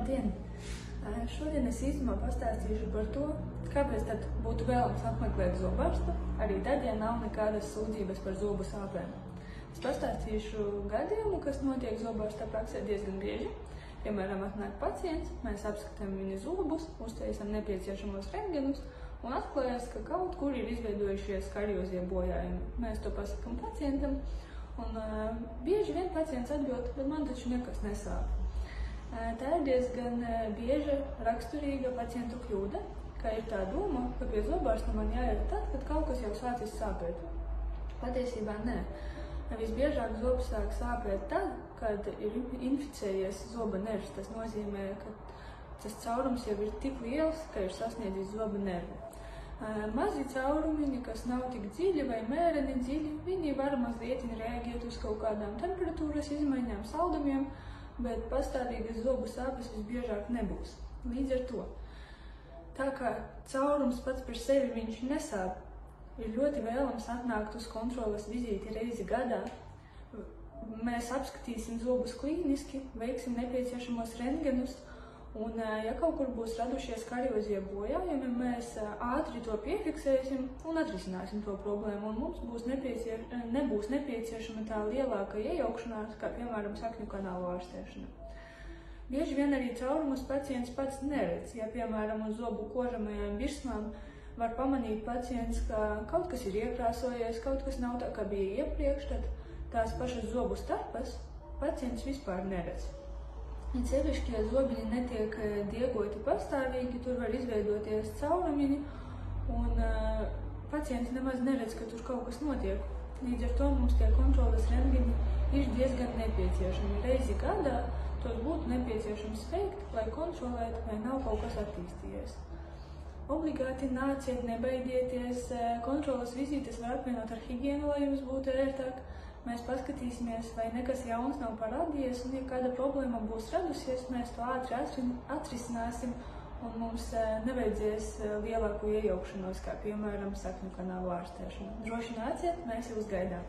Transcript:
Labdien! Šodien es īsumā pastāstīšu par to, kāpēc tad būtu vēlams apmeklēt zobārstu, arī tad, ja nav nekādas sūdzības par zobu sāpēm. Es pastāstīšu gadījumu, kas notiek zobārstā praksē diezgan bieži. Piemēram, atnāk pacients, mēs apskatām viņa zobus, uztaisam nepieciešamos rentgenus un atklājas, ka kaut kur ir izveidojušies kariozie bojājumi. Mēs to pasakām pacientam, un bieži vien pacients atbild, bet man taču nekas nesāp. Tā ir diezgan bieža raksturīga pacientu kļūda, ka ir tā doma, ka pie zobārsta man jāiet tad, kad kaut kas jau sācis sāpēt. Patiesībā nē. Visbiežāk zobs sāk sāpēt tad, kad ir inficējies zoba nervs. Tas nozīmē, ka tas caurums jau ir tik liels, ka ir sasniedzis zoba nervi. Mazi caurumiņi, kas nav tik dziļi vai mēreni dziļi, viņi var mazliet reaģēt uz kaut kādām temperatūras izmaiņām, saldumiem, bet pastāvīgas zobu sāpes visbiežāk nebūs. Līdz ar to, tā kā caurums pats par sevi viņš nesāp, ir ļoti vēlams atnākt uz kontroles vizīti reizi gadā. Mēs apskatīsim zobus klīniski, veiksim nepieciešamos rentgenus, un ja kaut kur būs radušies kariozie bojājumi, mēs ātri to piefiksēsim un atrisināsim to problēmu, un mums nebūs nepieciešama tā lielāka iejaukšanās, kā piemēram sakņu kanālu ārstēšana. Bieži vien arī caurumus pacients pats neredz. Ja piemēram uz zobu kožamajām virsmām var pamanīt pacients, ka kaut kas ir iekrāsojies, kaut kas nav tā, kā bija iepriekš, tad tās pašas zobu starpas pacients vispār neredz. Sevišķi, ja zobiņi netiek diegoti pastāvīgi, tur var izveidoties caurumiņi, un pacients nemaz neredz, ka tur kaut kas notiek. Līdz ar to mums tie kontroles rentgeni ir diezgan nepieciešami. Reizi gadā tos būtu nepieciešams veikt, lai kontrolētu, vai nav kaut kas attīstījies. Obligāti nāciet, nebaidieties, kontroles vizītes var apvienot ar higienu, lai jums būtu ērtāk. Mēs paskatīsimies, vai nekas jauns nav parādījies, un ja kāda problēma būs radusies, mēs to ātri atrisināsim, un mums nevajadzēs lielāku iejaukšanos, kā piemēram sakņu kanālu ārstēšana. Droši nāciet, mēs jūs gaidām!